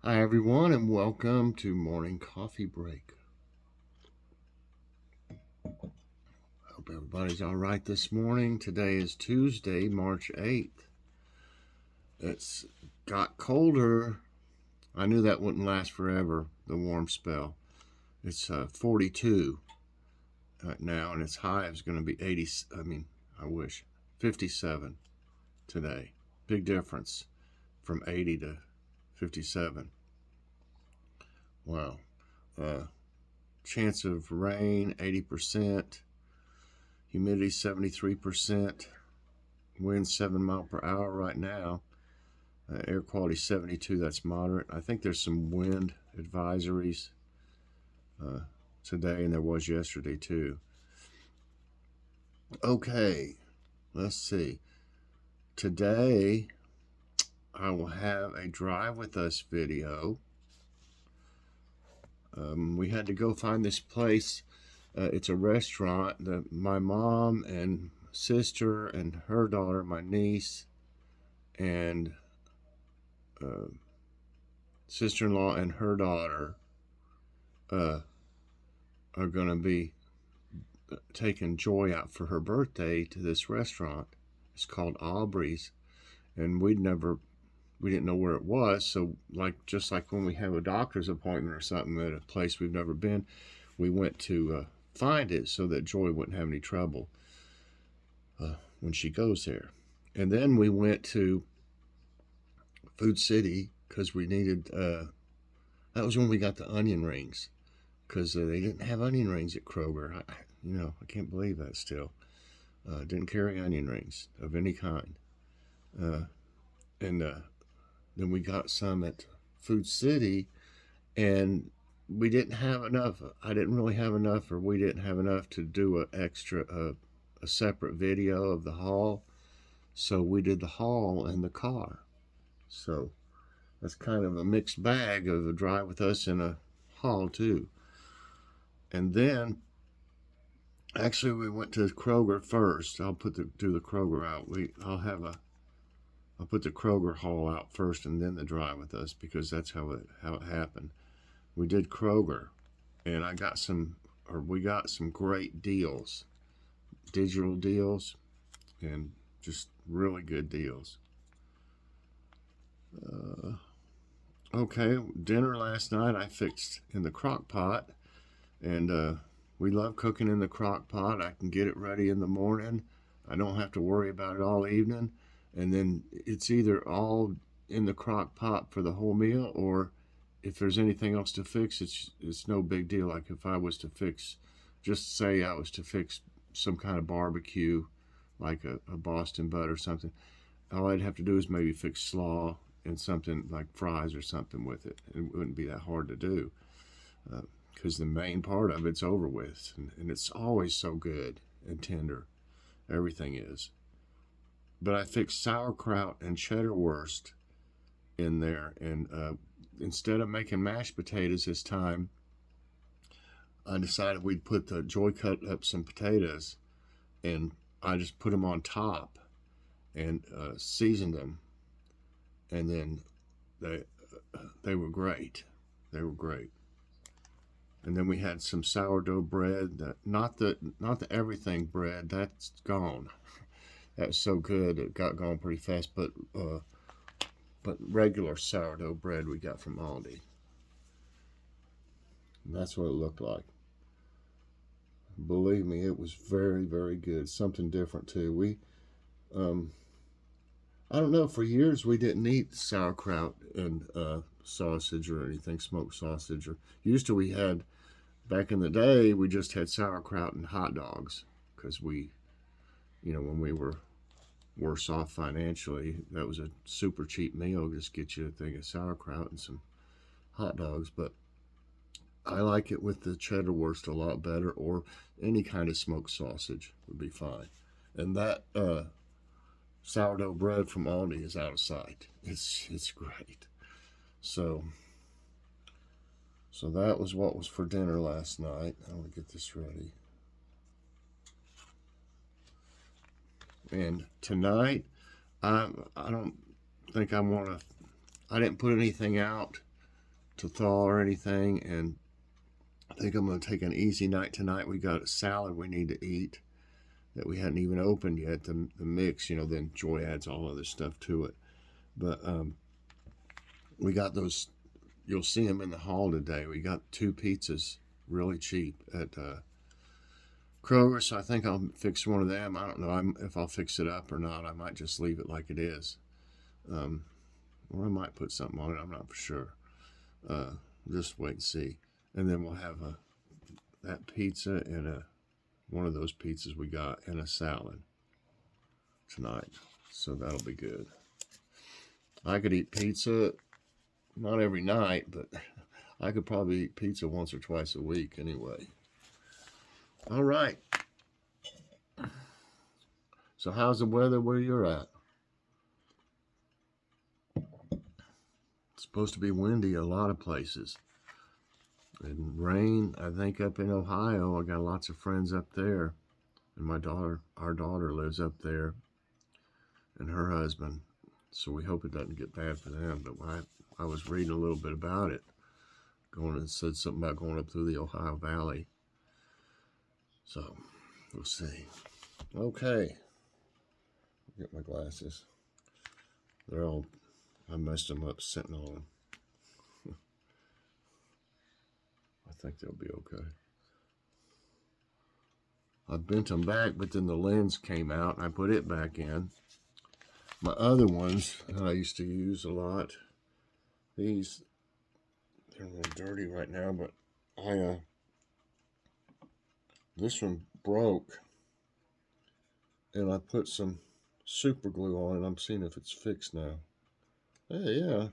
Hi, everyone, and welcome to Morning Coffee Break. Hope everybody's all right this morning. Today is Tuesday, March 8th. It's got colder. I knew that wouldn't last forever, the warm spell. It's 42 now, and its high is going to be 80. I wish 57 today. Big difference from 80 to 57. Wow. Chance of rain 80%. Humidity 73%, wind 7 miles per hour right now. Air quality 72, that's moderate. I think there's some wind advisories today, and there was yesterday too. Okay, let's see. Today I will have a drive with us video. We had to go find this place. It's a restaurant that my mom and sister and her daughter, my niece, and sister-in-law and her daughter are going to be taking Joy out for her birthday to this restaurant. It's called Aubrey's, and we didn't know where it was. So just like when we have a doctor's appointment or something at a place we've never been, we went to find it so that Joy wouldn't have any trouble when she goes there. And then we went to Food City because we needed. That was when we got the onion rings, because they didn't have onion rings at Kroger. I can't believe that still. Didn't carry onion rings of any kind. And then we got some at Food City, and we didn't have enough. I didn't really have enough, or we didn't have enough to do a separate video of the haul. So we did the haul in the car. So that's kind of a mixed bag of a drive with us and a haul too. And then, actually, we went to Kroger first. I'll do the Kroger out. I'll put the Kroger haul out first, and then the drive with us, because that's how it happened. We did Kroger, and we got some great deals, digital deals, and just really good deals. Okay, dinner last night I fixed in the crock pot, and we love cooking in the crock pot. I can get it ready in the morning. I don't have to worry about it all evening. And then it's either all in the crock pot for the whole meal, or if there's anything else to fix, it's no big deal. Like if I was to fix, just say I was to fix some kind of barbecue, like a Boston butt or something, all I'd have to do is maybe fix slaw and something like fries or something with it. It wouldn't be that hard to do, because the main part of it's over with, and it's always so good and tender. Everything is. But I fixed sauerkraut and cheddar wurst in there, and instead of making mashed potatoes this time, I decided we'd Joy cut up some potatoes, and I just put them on top and seasoned them, and then they were great. They were great. And then we had some sourdough bread, not the everything bread, that's gone. That was so good, it got gone pretty fast. But regular sourdough bread we got from Aldi. And that's what it looked like. Believe me, it was very, very good. Something different too. I don't know, for years we didn't eat sauerkraut and sausage or anything, smoked sausage. Or used to, we had, back in the day, we just had sauerkraut and hot dogs, because when we were worse off financially, that was a super cheap meal. Just get you a thing of sauerkraut and some hot dogs. But I like it with the cheddar wurst a lot better, or any kind of smoked sausage would be fine. And that sourdough bread from Aldi is out of sight. It's great. So that was what was for dinner last night. I'm gonna get this ready. And tonight, I don't think I want to. I didn't put anything out to thaw or anything, and I think I'm going to take an easy night tonight. We got a salad we need to eat that we hadn't even opened yet. The mix, then Joy adds all other stuff to it. But we got those. You'll see them in the hall today. We got 2 pizzas really cheap at Kroger, so I think I'll fix one of them. I don't know if I'll fix it up or not. I might just leave it like it is. Or I might put something on it. I'm not for sure. Just wait and see. And then we'll have that pizza and one of those pizzas we got and a salad tonight. So that'll be good. I could eat pizza, not every night, but I could probably eat pizza once or twice a week anyway. All right. So how's the weather where you're at? It's supposed to be windy a lot of places. And rain, I think up in Ohio. I got lots of friends up there. And our daughter lives up there. And her husband. So we hope it doesn't get bad for them. But I was reading a little bit about it. It said something about going up through the Ohio Valley. So, we'll see. Okay. Get my glasses. I messed them up sitting on them. I think they'll be okay. I bent them back, but then the lens came out, and I put it back in. My other ones that I used to use a lot, they're a little dirty right now, but this one broke, and I put some super glue on it. I'm seeing if it's fixed now. Hey, yeah,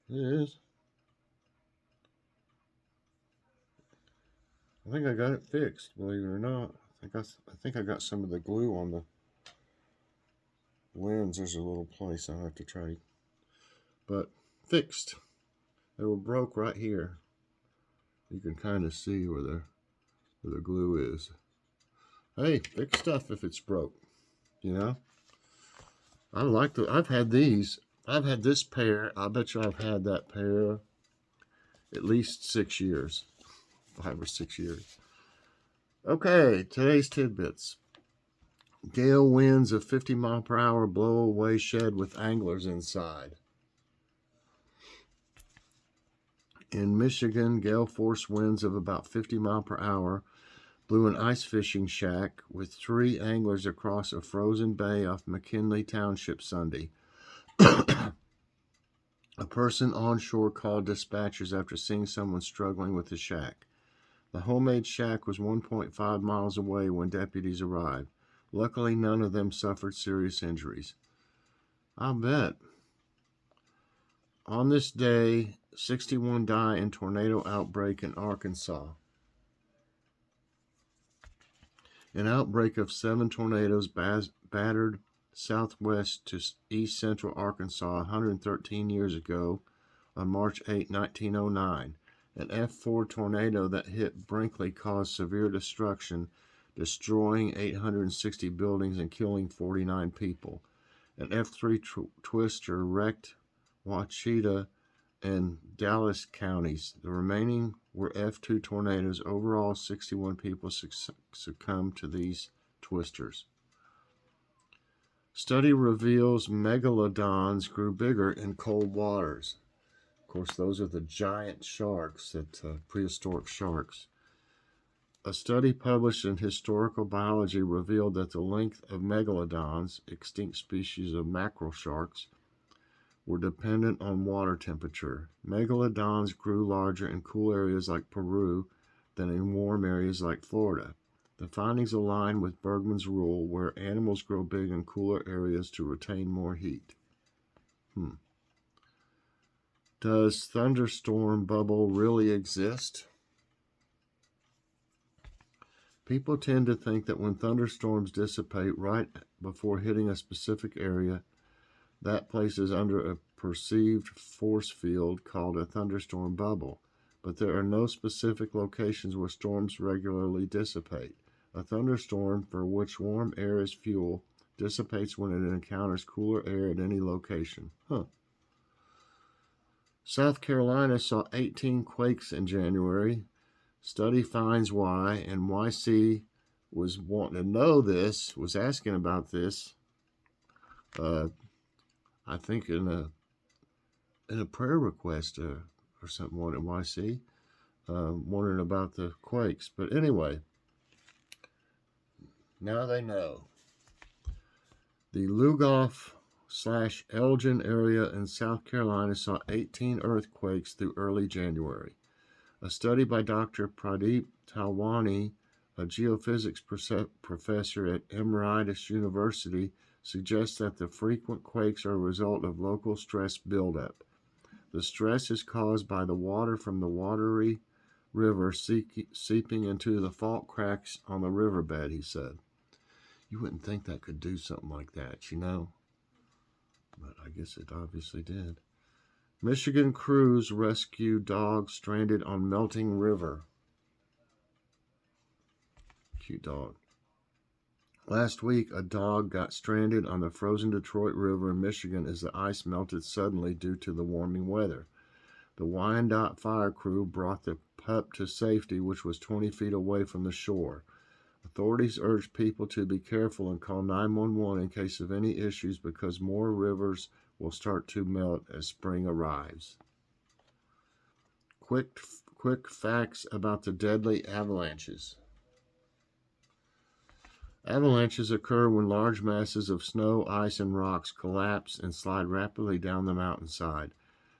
it is. I think I got it fixed, believe it or not. I think I got some of the glue on the lens. There's a little place I'll have to try, but fixed. They were broke right here. You can kind of see where the glue is. Hey, fix stuff if it's broke. I've had these. I've had this pair. I bet you I've had that pair at least 6 years. 5 or 6 years. Okay, today's tidbits. Gale winds of 50 mile per hour blow away shed with anglers inside. In Michigan, gale force winds of about 50 mile per hour blew an ice fishing shack with 3 anglers across a frozen bay off McKinley Township Sunday. A person onshore called dispatchers after seeing someone struggling with the shack. The homemade shack was 1.5 miles away when deputies arrived. Luckily, none of them suffered serious injuries. I'll bet. On this day, 61 die in tornado outbreak in Arkansas. An outbreak of 7 tornadoes battered southwest to east central Arkansas 113 years ago on March 8, 1909. An F4 tornado that hit Brinkley caused severe destruction, destroying 860 buildings and killing 49 people. An F3 twister wrecked Ouachita and Dallas counties. The remaining were F2 tornadoes. Overall, 61 people succumbed to these twisters. Study reveals megalodons grew bigger in cold waters. Of course, those are the giant sharks, prehistoric sharks. A study published in Historical Biology revealed that the length of megalodons, extinct species of mackerel sharks, were dependent on water temperature. Megalodons grew larger in cool areas like Peru than in warm areas like Florida. The findings align with Bergman's rule, where animals grow big in cooler areas to retain more heat. Does thunderstorm bubble really exist? People tend to think that when thunderstorms dissipate right before hitting a specific area, that place is under a perceived force field called a thunderstorm bubble. But there are no specific locations where storms regularly dissipate. A thunderstorm, for which warm air is fuel, dissipates when it encounters cooler air at any location. South Carolina saw 18 quakes in January. Study finds why. NYC was wanting to know this, was asking about this. I think in a prayer request or something on NYC, wondering about the quakes. But anyway, now they know. The Lugoff/Elgin area in South Carolina saw 18 earthquakes through early January. A study by Dr. Pradeep Talwani, a geophysics professor at Emeritus University, suggests that the frequent quakes are a result of local stress buildup. The stress is caused by the water from the watery river seeping into the fault cracks on the riverbed, he said. You wouldn't think that could do something like that, you know? But I guess it obviously did. Michigan crews rescue dog stranded on melting river. Cute dog. Last week, a dog got stranded on the frozen Detroit River in Michigan as the ice melted suddenly due to the warming weather. The Wyandotte fire crew brought the pup to safety, which was 20 feet away from the shore. Authorities urge people to be careful and call 911 in case of any issues because more rivers will start to melt as spring arrives. Quick facts about the deadly avalanches. Avalanches occur when large masses of snow, ice, and rocks collapse and slide rapidly down the mountainside.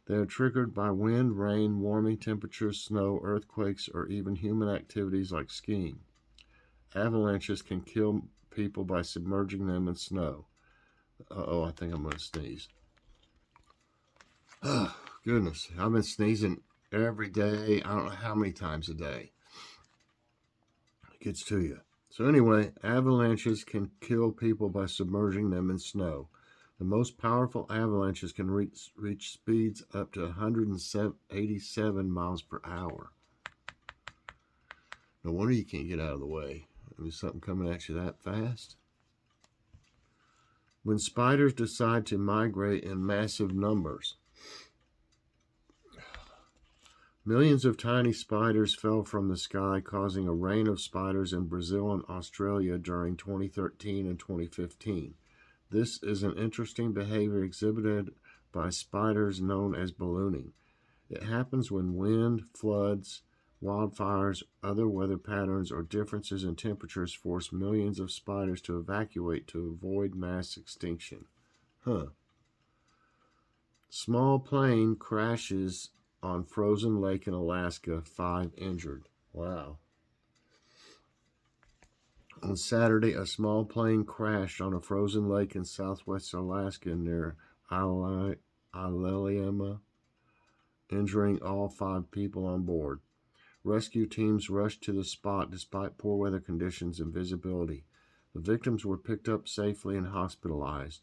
They are triggered by wind, rain, warming temperatures, snow, earthquakes, or even human activities like skiing. Avalanches can kill people by submerging them in snow. Uh-oh, I think I'm going to sneeze. Oh, goodness. I've been sneezing every day. I don't know how many times a day. It gets to you. So anyway, avalanches can kill people by submerging them in snow. The most powerful avalanches can reach speeds up to 187 miles per hour. No wonder you can't get out of the way. There's something coming at you that fast. When spiders decide to migrate in massive numbers. Millions of tiny spiders fell from the sky, causing a rain of spiders in Brazil and Australia during 2013 and 2015. This is an interesting behavior exhibited by spiders known as ballooning. It happens when wind, floods, wildfires, other weather patterns, or differences in temperatures force millions of spiders to evacuate to avoid mass extinction. Small plane crashes on frozen lake in Alaska, 5 injured. Wow. On Saturday, a small plane crashed on a frozen lake in southwest Alaska near Ileima, injuring all 5 people on board. Rescue teams rushed to the spot despite poor weather conditions and visibility. The victims were picked up safely and hospitalized.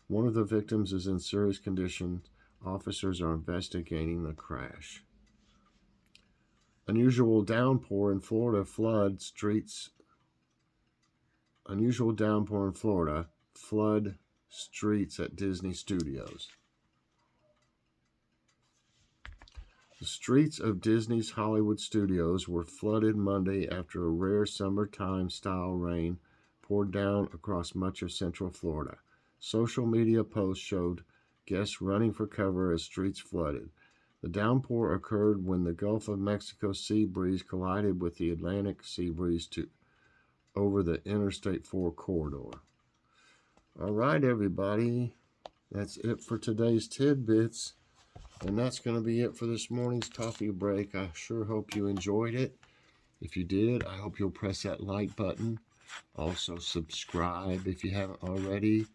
One of the victims is in serious condition. Officers are investigating the crash. Unusual downpour in Florida flood streets at Disney Studios. The streets of Disney's Hollywood Studios were flooded Monday after a rare summertime-style rain poured down across much of Central Florida. Social media posts showed guests running for cover as streets flooded. The downpour occurred when the Gulf of Mexico sea breeze collided with the Atlantic sea breeze over the Interstate 4 corridor. All right, everybody. That's it for today's Tidbits. And that's going to be it for this morning's coffee break. I sure hope you enjoyed it. If you did, I hope you'll press that like button. Also, subscribe if you haven't already.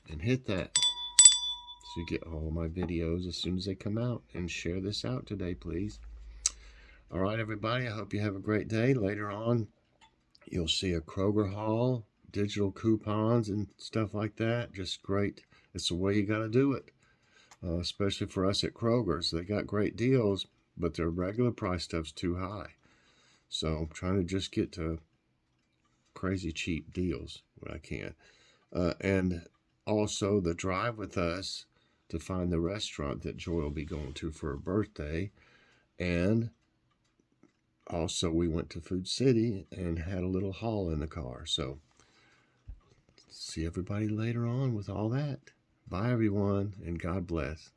And hit that so you get all my videos as soon as they come out. And share this out today, please. All right, everybody. I hope you have a great day. Later on, you'll see a Kroger haul, digital coupons and stuff like that. Just great. It's the way you got to do it. Especially for us at Kroger's. They got great deals, but their regular price stuff's too high. So I'm trying to just get to crazy cheap deals when I can. And also the drive with us to find the restaurant that Joy will be going to for her birthday. And also, we went to Food City and had a little haul in the car. So, see everybody later on with all that. Bye, everyone, and God bless.